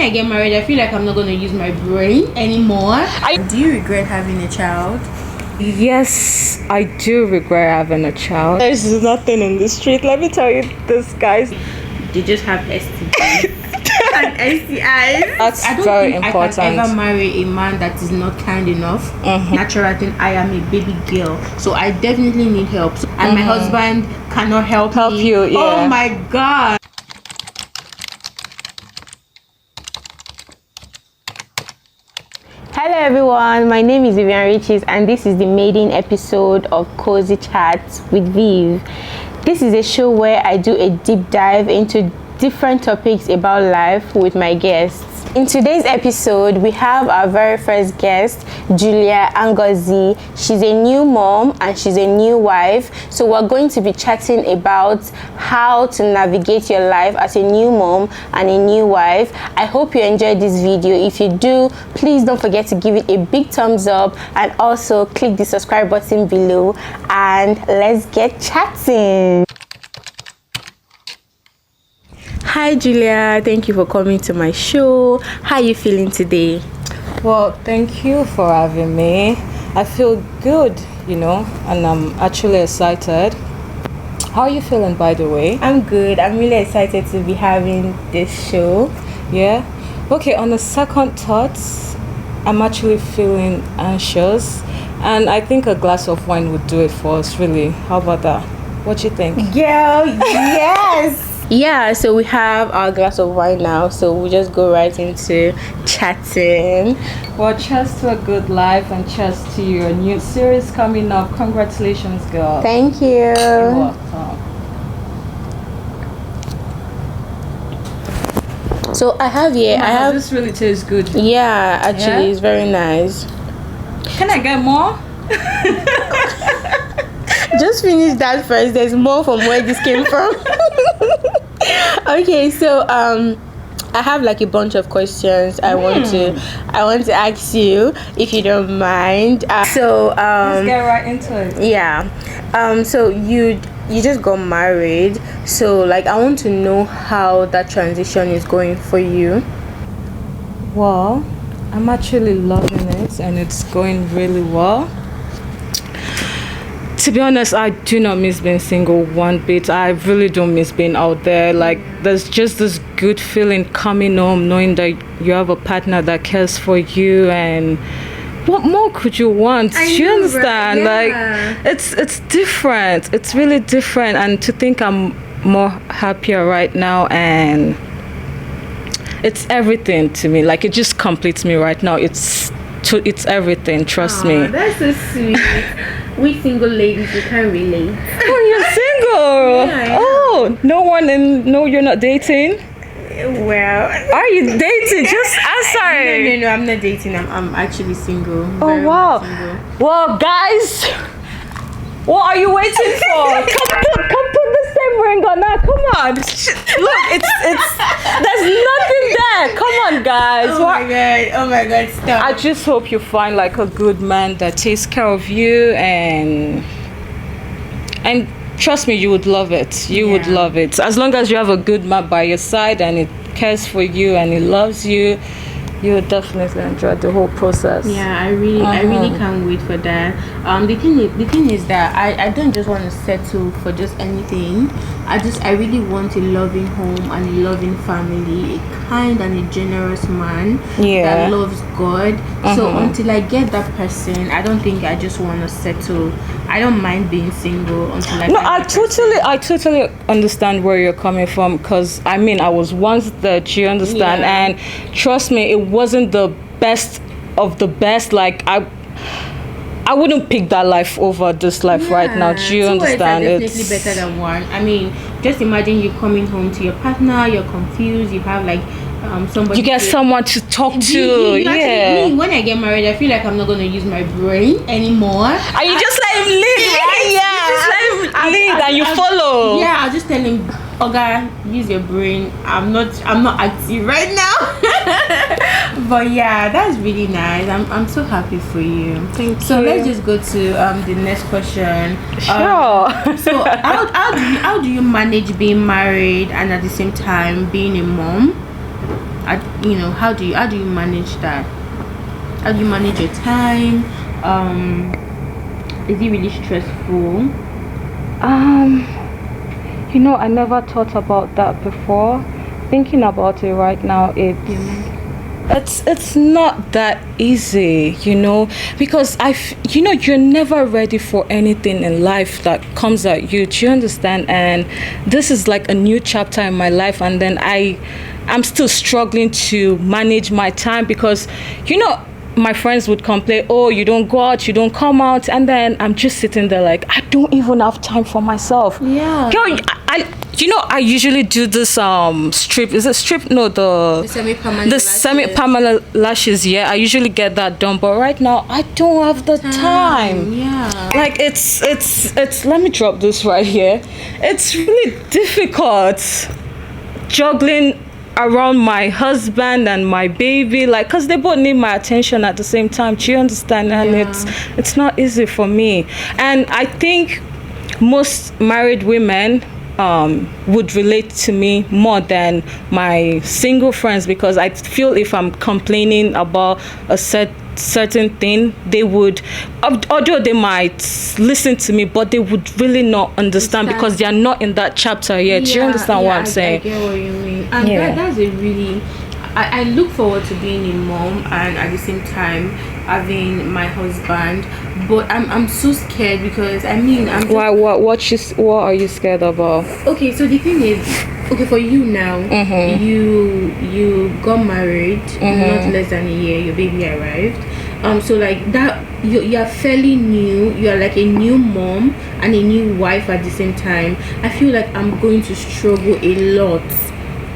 I get married, I feel like I'm not going to use my brain anymore. Do you regret having a child? Yes, I do regret having a child. There's nothing in the street. Let me tell you this, guys. They just have STDs and STIs. That's I don't very think important. I can ever marry a man that is not kind enough. Natural thing, I am a baby girl, so I definitely need help. And my husband cannot help me. you. Yeah. Oh my god. Hello everyone, my name is Vivian Riches and this is the maiden episode of Cozy Chats with VEEV. This is a show where I do a deep dive into different topics about life with my guests. In today's episode, we have our very first guest, Giulia Ngozi. She's a new mom and she's a new wife. So we're going to be chatting about how to navigate your life as a new mom and a new wife. I hope you enjoyed this video. If you do, please don't forget to give it a big thumbs up and also click the subscribe button below, and let's get chatting. Hi Giulia, thank you for coming to my show. How are you feeling today? Well, thank you for having me. I feel good, and I'm actually excited. How are you feeling, by the way? I'm good. I'm really excited to be having this show. Yeah? Okay, on the second thought, I'm actually feeling anxious, and I think a glass of wine would do it for us, really. How about that? What do you think? Girl, yes! Yeah, so we have our glass of wine now, so we'll just go right into chatting. Well, cheers to a good life and cheers to your new series coming up. Congratulations, girl. Thank you. You're welcome. So I have here, This really tastes good. Yeah, actually, it's very nice. Can I get more? Just finish that first. There's more from where this came from. Okay, so I have like a bunch of questions I want to ask you, if you don't mind. Let's get right into it. Yeah. So you just got married, so like I want to know how that transition is going for you. Well, I'm actually loving it and it's going really well. To be honest, I do not miss being single one bit. I really don't miss being out there. Like, there's just this good feeling coming home, knowing that you have a partner that cares for you, and what more could you want? Do you understand? Right? Yeah. Like, it's different. It's really different, and to think I'm more happier right now, and it's everything to me. Like, it just completes me right now. It's everything. Trust me. That's so sweet. We single ladies, we can't relate. Oh, you're single? Yeah, oh, no, you're not dating? Well, Are you dating? Just answer. no, I'm not dating. I'm actually single. Oh, wow. Single. Well, guys, what are you waiting for? Come put the same ring on now. Come on. Look, it's there's nothing there. Come on, guys. Oh my god, stop. I just hope you find like a good man that takes care of you, and trust me, you would love it. You would love it. As long as you have a good man by your side and it cares for you and it loves you, you would definitely enjoy the whole process. Yeah, I really can't wait for that. The thing is that I don't just want to settle for just anything. I really want a loving home and a loving family, a kind and a generous man that loves God. So until I get that person, I don't think I just want to settle. I don't mind being single until I totally understand where you're coming from, because I mean, I was once there, you understand? And trust me, it wasn't the best of the best. Like, I wouldn't pick that life over this life right now. Do you understand? It's definitely better than one. I mean, just imagine you coming home to your partner, you're confused, you have like somebody, you get someone to talk to. Actually, me, when I get married, I feel like I'm not going to use my brain anymore. And you just let him lead, right? You just let him lead and you follow. Yeah, I'll just tell him, okay, use your brain. I'm not active right now. But yeah, that's really nice. I'm so happy for you. Thank you. So let's just go to the next question. Sure. So how do you manage being married and at the same time being a mom? how do you manage that? How do you manage your time? Is it really stressful? I never thought about that before. Thinking about it right now, it's not that easy, because you're never ready for anything in life that comes at you. Do you understand? And this is like a new chapter in my life, and then I'm still struggling to manage my time because my friends would complain, oh, you don't go out, you don't come out, and then I'm just sitting there like I don't even have time for myself. Yeah. Girl, I usually do this strip. Is it strip? No, the semi-permanent lashes. Yeah, I usually get that done, but right now I don't have the time. Yeah. Like it's. Let me drop this right here. It's really difficult juggling around my husband and my baby, like, because they both need my attention at the same time. Do you understand? And it's not easy for me, and I think most married women would relate to me more than my single friends, because I feel if I'm complaining about a certain thing, they would, although they might listen to me, but they would really not understand because they are not in that chapter yet. Do you understand what I'm saying? I get what you mean. And that's a really, I look forward to being a mom and at the same time having my husband, but I'm so scared because what are you scared about? Okay, so the thing is, for you now, you got married not less than a year, your baby arrived, so like that, you're fairly new, you're like a new mom and a new wife at the same time. I feel like I'm going to struggle a lot.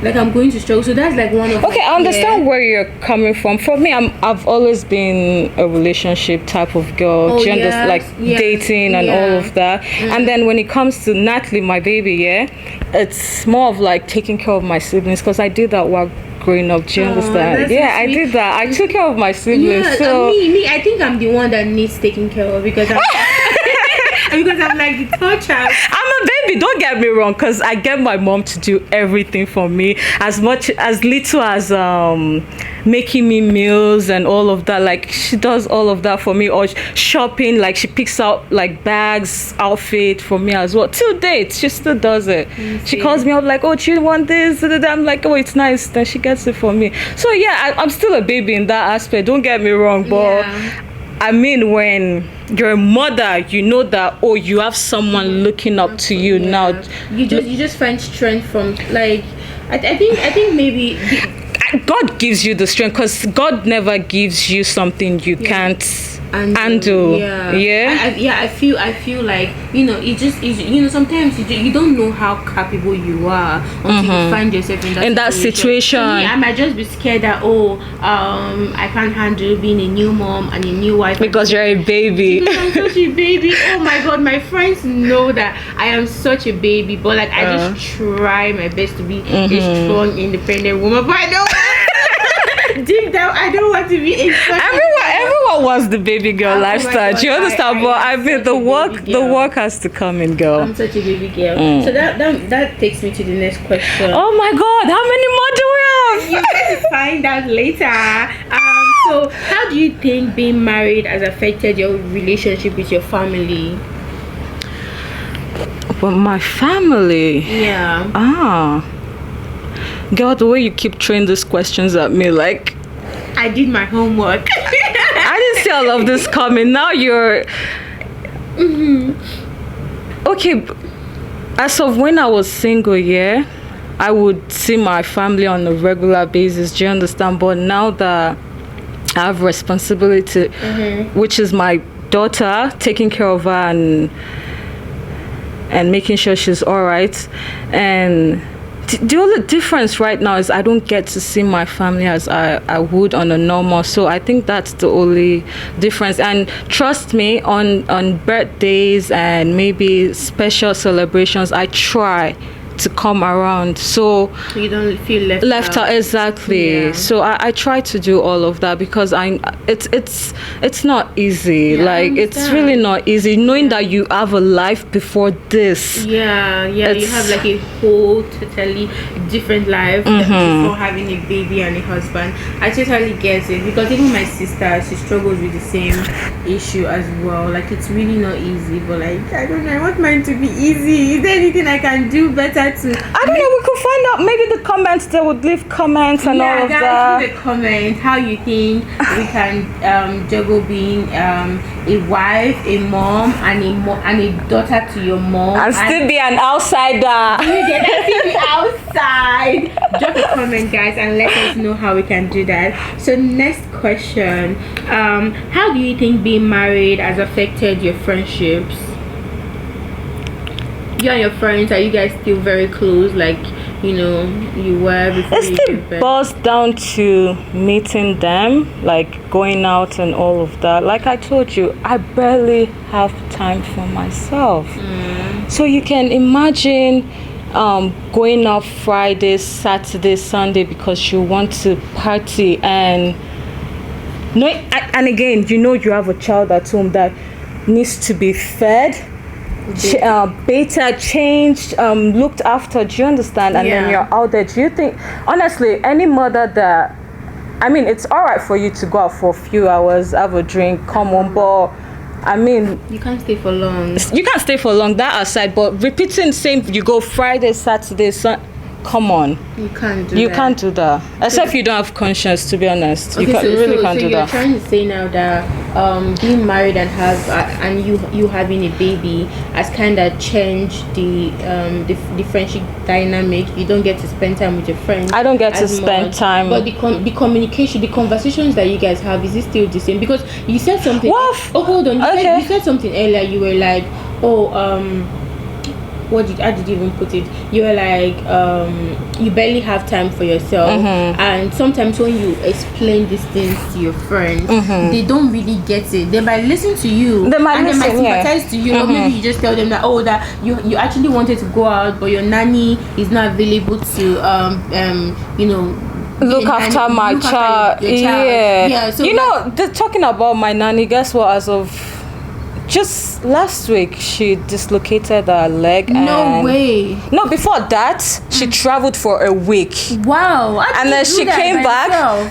So that's like one of I understand where you're coming from. For me, I've always been a relationship type of girl. Do you understand? Like dating and all of that. And then when it comes to Natalie, my baby, it's more of like taking care of my siblings, because I did that while growing up. Do you understand? I did that. I took care of my siblings. So me, I think I'm the one that needs taking care of because I'm like the third child. I'm a baby, don't get me wrong, because I get my mom to do everything for me, as little as making me meals and all of that. Like, she does all of that for me, or shopping, like she picks out like bags, outfit for me as well. Till date, she still does it. She calls me up like, oh, do you want this? I'm like, oh, it's nice. Then she gets it for me. So I'm still a baby in that aspect, don't get me wrong, but I mean, when you're a mother, you know that, oh, you have someone looking up to you now. You just find strength from, like, I think maybe God gives you the strength, because God never gives you something you can't handle. I feel like sometimes you don't know how capable you are until you find yourself in that situation. Me, I might just be scared that I can't handle being a new mom and a new wife because you're a baby. Because I'm such a baby. Oh my God, my friends know that I am such a baby, but like I just try my best to be a strong, independent woman, but I don't. Deep down, I don't want to be everyone wants the baby girl lifestyle. Do you understand? But I mean, the work has to come in, girl. I'm such a baby girl. So that takes me to the next question. Oh my God, how many more do we have? You're going to find out later. So how do you think being married has affected your relationship with your family? But my family. Girl, the way you keep throwing these questions at me, like, I did my homework. I didn't see all of this coming. Now you're okay. As of when I was single, I would see my family on a regular basis. Do you understand? But now that I have responsibility, which is my daughter, taking care of her and making sure she's all right, and the only difference right now is I don't get to see my family as I would on a normal. So I think that's the only difference. And trust me, on birthdays and maybe special celebrations, I try to come around, so you don't feel left out. Exactly. Yeah. So I try to do all of that because it's not easy. Yeah, like it's really not easy knowing that you have a life before this. Yeah, you have like a whole totally different life before having a baby and a husband. I totally get it, because even my sister, she struggles with the same issue as well. Like it's really not easy, but like I don't know, I want mine to be easy. Is there anything I can do better to? I don't know, we could find out. Maybe the comments, they would leave comments and all of guys, that. leave a comment how you think we can juggle being a wife, a mom, and a daughter to your mom, and still be an outsider. You get to see me outside. Drop a comment, guys, and let us know how we can do that. So next question, how do you think being married has affected your friendships? You and your friends, are you guys still very close, like you were before? It still boils down to meeting them, like going out and all of that. Like I told you, I barely have time for myself. So you can imagine going out Friday, Saturday, Sunday because you want to party, and again, you have a child at home that needs to be fed, beta changed, looked after. Do you understand? And then you're out there. Do you think, honestly, any mother that, I mean, it's all right for you to go out for a few hours, have a drink, come on, but I mean, you can't stay for long. You can't stay for long. That aside, but repeating same, you go Friday, Saturday, come on. You can't do that. You can't do that. Except you don't have conscience, to be honest. Okay, You really can't do that. So you're trying to say now that being married and you having a baby has kind of changed the friendship dynamic. You don't get to spend time with your friends. I don't get to spend time. But the communication, the conversations that you guys have, is it still the same? Because you said something. Well, hold on. You said something earlier. You were like, how did you even put it? You were like, you barely have time for yourself, and sometimes when you explain these things to your friends, they don't really get it. They might listen to you, they might sympathize to you, or maybe you just tell them that that you actually wanted to go out, but your nanny is not available to look after my child. Yeah. So talking about my nanny, guess what? As of just last week, she dislocated her leg. No way. No, before that, she traveled for a week. Wow. And then she came back. I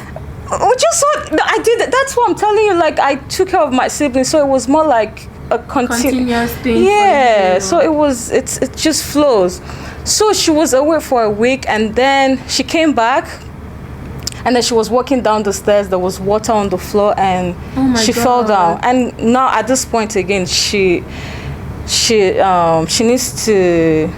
did it. That's what I'm telling you. Like, I took care of my siblings, so it was more like a continuous thing. Yeah. So it just flows. So she was away for a week, and then she came back. And then she was walking down the stairs. There was water on the floor, and she fell down. And now at this point again, she needs to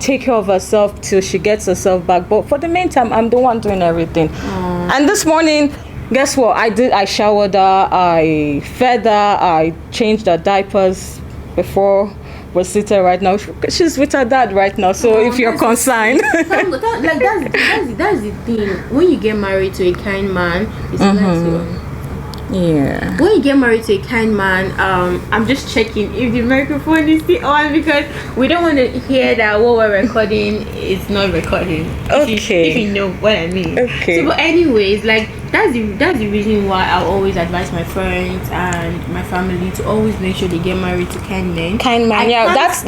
take care of herself till she gets herself back. But for the meantime, I'm the one doing everything. And this morning, guess what? I showered her, I fed her, I changed her diapers before. We're seated right now. She's with her dad right now. So if you're concerned, that's the thing. When you get married to a kind man, it's yeah. When you get married to a kind man, I'm just checking if the microphone is still on, because we don't want to hear that what we're recording is not recording. If you know what I mean. Okay. So, but anyways, like that's the reason why I always advise my friends and my family to always make sure they get married to kind men. That's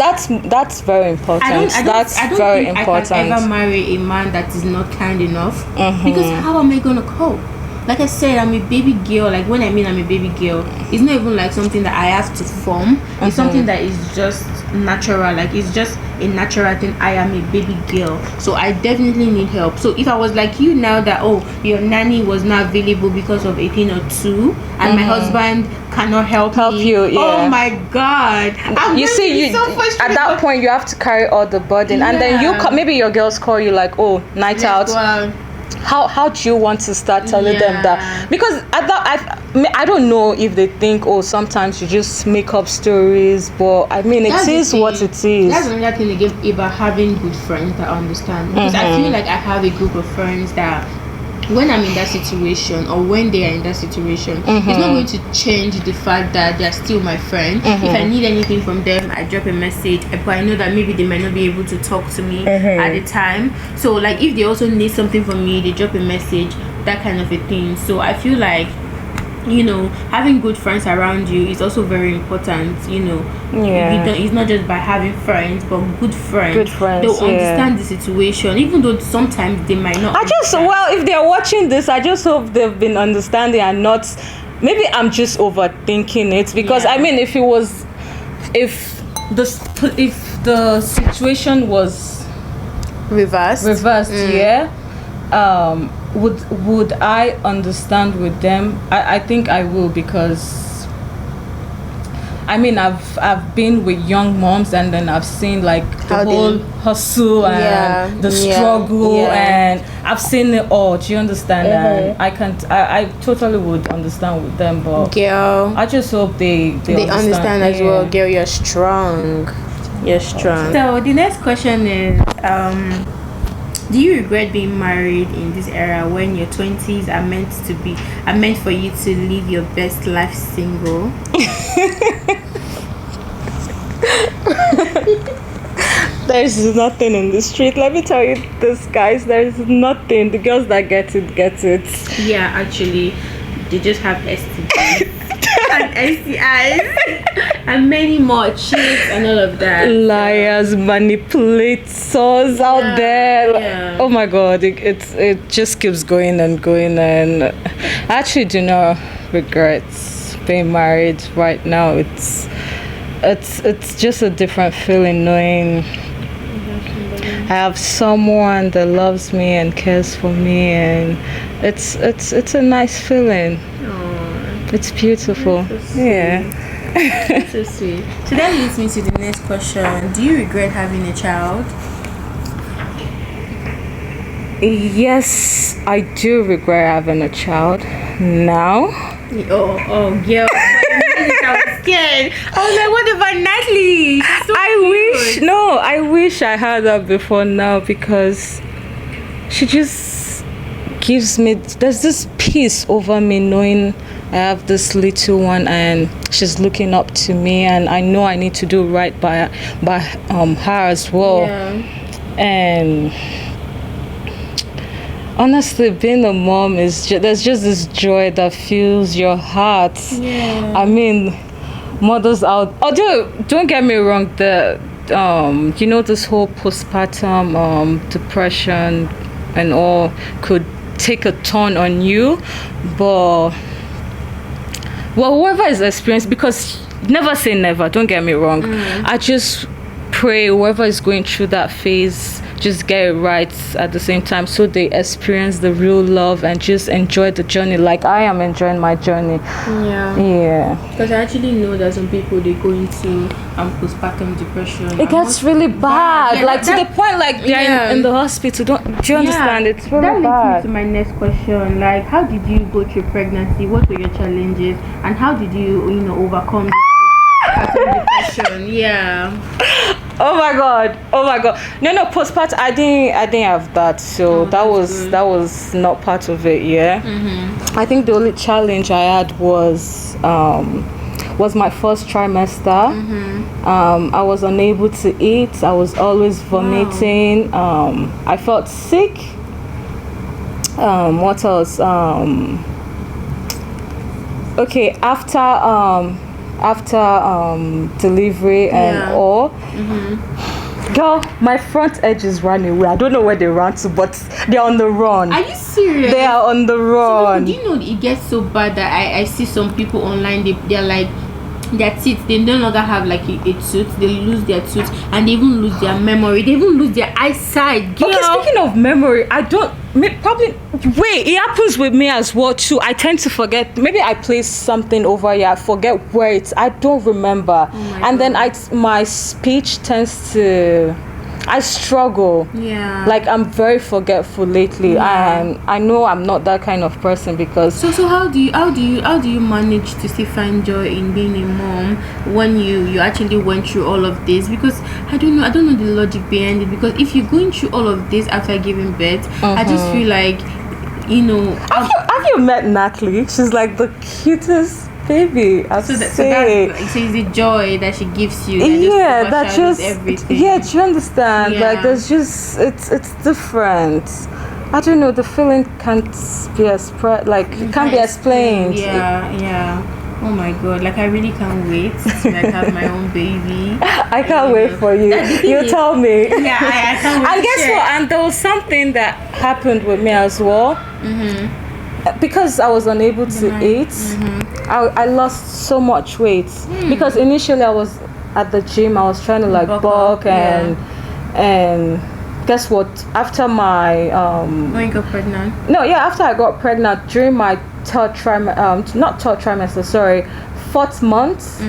very important. That's very important. I can ever marry a man that is not kind enough, because how am I gonna cope? Like I said, I'm a baby girl. Like when I mean I'm a baby girl, it's not even like something that I have to form. It's something that is just natural. Like it's just a natural thing. I am a baby girl, so I definitely need help. So if I was like you now, that your nanny was not available because of 18 or 2, and my husband cannot help you. Yeah. Oh my God! You see, at that point you have to carry all the burden, and then maybe your girls call you like, night out. How do you want to start telling them that? Because I don't know if they think, sometimes you just make up stories, but I mean, it is what it is. That's another thing again about having good friends that understand. Because I feel like I have a group of friends that when I'm in that situation, or when they are in that situation, it's not going to change the fact that they're still my friend. If I need anything from them, I drop a message, but I know that maybe they might not be able to talk to me at the time. So like if they also need something from me, they drop a message, that kind of a thing. So I feel like, you know, having good friends around you is also very important. You know, it's not just by having friends, but good friends. They'll understand the situation, even though sometimes they might not. If they're watching this, I just hope they've been understanding and not. Maybe I'm just overthinking it, because I mean, if the situation was reversed, would I understand with them? I think I will, because I mean I've been with young moms, and then I've seen like the whole hustle and the struggle, and I've seen it all. Do you understand? And I totally would understand with them, but girl, I just hope they understand as well. Girl, you're strong. So the next question is, do you regret being married in this era when your 20s are meant for you to live your best life single? There's nothing in the street. Let me tell you this, guys. There's nothing. The girls that get it. Yeah, actually, they just have STDs and STIs and many more chicks and all of that. Liars, manipulators out there. Oh my God, it just keeps going and going, and I actually do not regret being married right now. It's just a different feeling knowing I have someone that loves me and cares for me, and it's a nice feeling. It's beautiful. So so sweet. So that leads me to the next question. Do you regret having a child? Yes, I do regret having a child now. Oh, girl. I was scared. I was like, what about Natalie? I wish I had her before now, because she just gives me, there's this peace over me knowing I have this little one and she's looking up to me, and I know I need to do right by her as well. And honestly, being a mom is there's just this joy that fills your heart. I mean, mothers out, although don't get me wrong, the you know, this whole postpartum depression and all could take a turn on you, but whoever is experienced, because never say never, don't get me wrong, I just pray whoever is going through that phase just get it right at the same time, so they experience the real love and just enjoy the journey like I am enjoying my journey. Because I actually know that some people, they go into postpartum depression. It gets really bad, like to the point like they're in the hospital. Do you understand? It's really bad. That leads me to my next question. Like, how did you go through pregnancy? What were your challenges, and how did you overcome depression? Oh my god. No, postpartum, I didn't have that, so that was not part of it. I think the only challenge I had was my first trimester. I was unable to eat. I was always vomiting. I felt sick. What else? Okay, after delivery and all, girl, my front edges ran away. I don't know where they ran to, but they're on the run. Are you serious? They are on the run. So, do you know it gets so bad that I see some people online, they're like, their teeth, they no longer have like a tooth, they lose their tooth, and they even lose their memory, they even lose their eyesight. Girl. Okay, speaking of memory, it happens with me as well too. I tend to forget. Maybe I place something over here, I forget where it's, I don't remember, and then my speech tends to, I struggle. Like, I'm very forgetful lately, and I know I'm not that kind of person, because so how do you manage to still find joy in being a mom when you actually went through all of this? Because I don't know the logic behind it, because if you're going through all of this after giving birth, I just feel like Have you met Natalie? She's like the cutest baby. So it's the joy that she gives you. That just everything. Yeah, do you understand? Yeah. Like there's just it's different. I don't know. The feeling can't be expressed. Like it can't be explained. Yeah. Oh my god! Like I really can't wait to have my own baby. I can't wait for you. You tell me. Yeah, I can't wait. And guess what? And there was something that happened with me as well. Because I was unable to eat, I lost so much weight. Because initially I was at the gym, I was trying to bulk and guess what? After my when you got pregnant? No, yeah, after I got pregnant during my fourth month,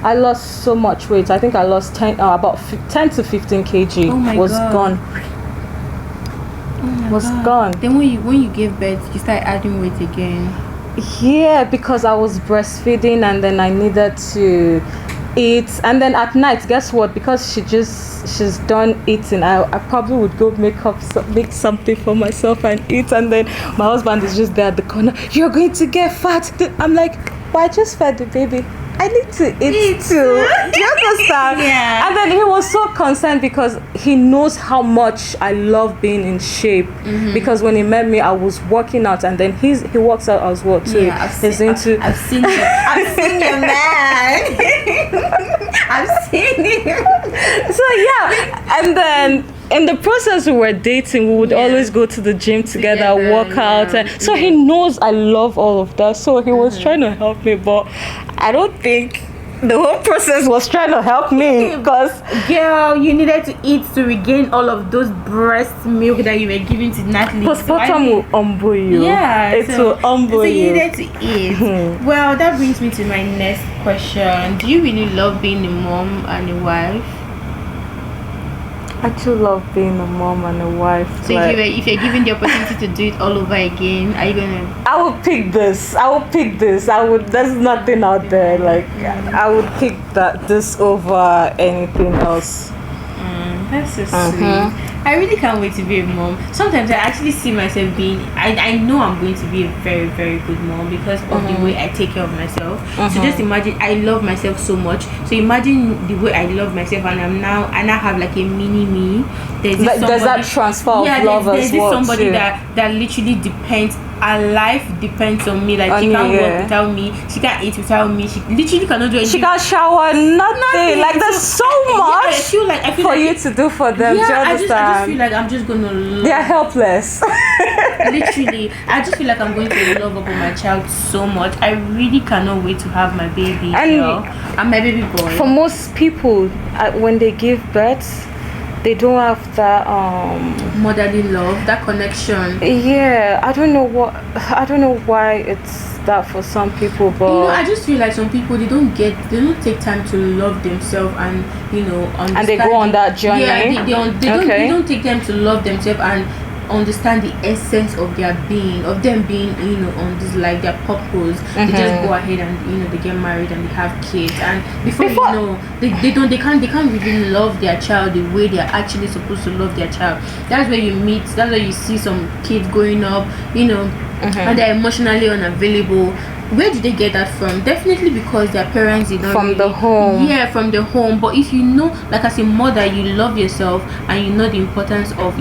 I lost so much weight. I think I lost 10 to 15 kg. Oh my God. Gone. Gone. Then when you gave birth, you started adding weight again. Yeah, because I was breastfeeding and then I needed to eat, and then at night, guess what? Because she's done eating, I probably would go make something for myself and eat, and then my husband is just there at the corner. You're going to get fat. I'm like, but I just fed the baby. I need to eat too. Do you understand? Yeah. And then he was so concerned because he knows how much I love being in shape. Because when he met me, I was working out, and then he works out as well too. Yeah, I've seen your man. I've seen him. So yeah, and then in the process we were dating, we would always go to the gym together, work out. So he knows I love all of that. So he was trying to help me, but I don't think the whole process was trying to help me, because girl, you needed to eat to regain all of those breast milk that you were giving to Natalie. Postpartum will humble you. Yeah, it will humble you. So you needed to eat. Well, that brings me to my next question. Do you really love being a mom and a wife? I do love being a mom and a wife. So if you're given the opportunity to do it all over again, are you gonna? I would pick this. There's nothing out there. Like I would pick this over anything else. That's so sweet. I really can't wait to be a mom. Sometimes I actually see myself being. I know I'm going to be a very, very good mom because of the way I take care of myself. So just imagine, I love myself so much. So imagine the way I love myself, and I now have like a mini me. There's that transfer of love as well. There's somebody that literally depends. Her life depends on me. Like she can't work without me. She can't eat without me. She literally cannot do anything. She can't shower, nothing. Like there's so much I feel for you to do for them. Yeah, do you understand? I just feel like I'm just gonna love. They are helpless. Literally, I just feel like I'm going to love up on my child so much. I really cannot wait to have my baby girl and my baby boy. For most people, when they give birth, they don't have that motherly love, that connection. Yeah, I don't know why it's that for some people, but I just feel like some people they don't take time to love themselves and understand. And they go on that journey. Yeah, they don't take time to love themselves and understand the essence of their being, of them being on this, like their purpose. They just go ahead and they get married and they have kids, and before they can't really love their child the way they're actually supposed to love their child. That's where you see some kids growing up and they're emotionally unavailable. Where did they get that from? Definitely because their parents did not the home. Yeah, from the home. But if like as a mother, you love yourself and you know the importance of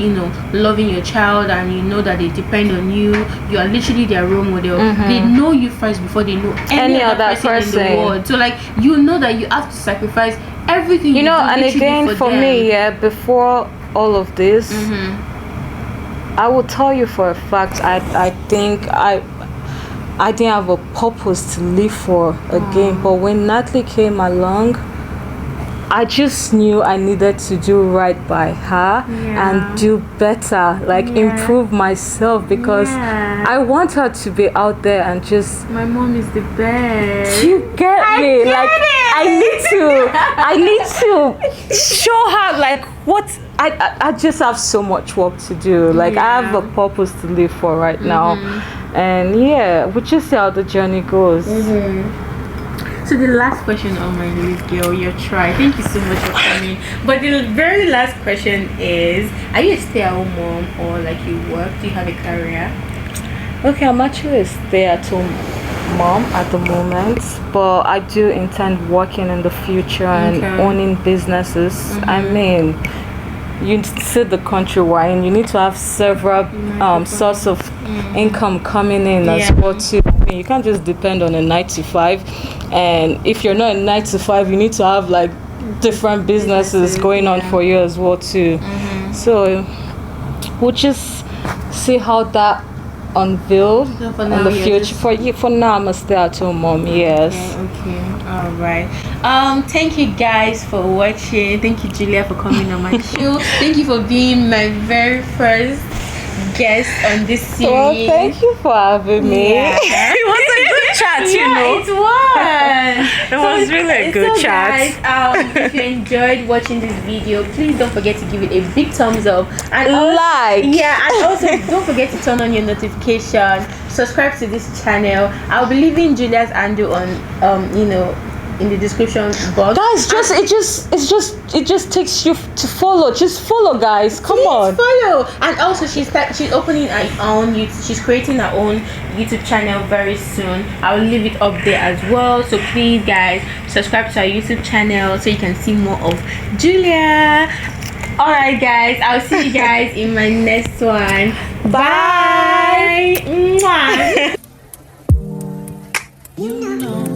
loving your child, and you know that they depend on you. You are literally their role model. They know you first before they know any other person in the world. So like that you have to sacrifice everything. And again for me, before all of this, I will tell you for a fact, I think I didn't have a purpose to live for again. But when Natalie came along, I just knew I needed to do right by her and do better, improve myself, because I want her to be out there and just. My mom is the best. You get me? I need to show her what I just have so much work to do. I have a purpose to live for right now. And we'll just see how the journey goes. So the last question on my list, girl, your try. Thank you so much for coming. But the very last question is: are you a stay-at-home mom, or you work? Do you have a career? Okay, I'm actually a stay-at-home mom at the moment, but I do intend working in the future and owning businesses. I mean, you see the country we're in, you need to have several source of income coming in as well too. I mean, you can't just depend on a 9 to 5, and if you're not a 9 to 5, you need to have like different businesses going on for you as well too. So we'll just see how that unveiled in the future. For now, I'm a stay-at-home mom. Yes. Okay. All right. Thank you guys for watching. Thank you, Julia, for coming on my show. Thank you for being my very first guest on this series. Well, thank you for having me. It was a good chat, you know. It was. It was really a good chat. Guys, if you enjoyed watching this video, please don't forget to give it a big thumbs up and like. and also don't forget to turn on your notification. Subscribe to this channel. I'll be leaving Julia's handle on in the description box. Guys, it just takes you to follow. Just follow, guys. Come on. Follow. And also she's opening her own she's creating her own YouTube channel very soon. I'll leave it up there as well. So please guys, subscribe to our YouTube channel so you can see more of Julia. Alright guys, I'll see you guys in my next one. Bye. Mwah. You know.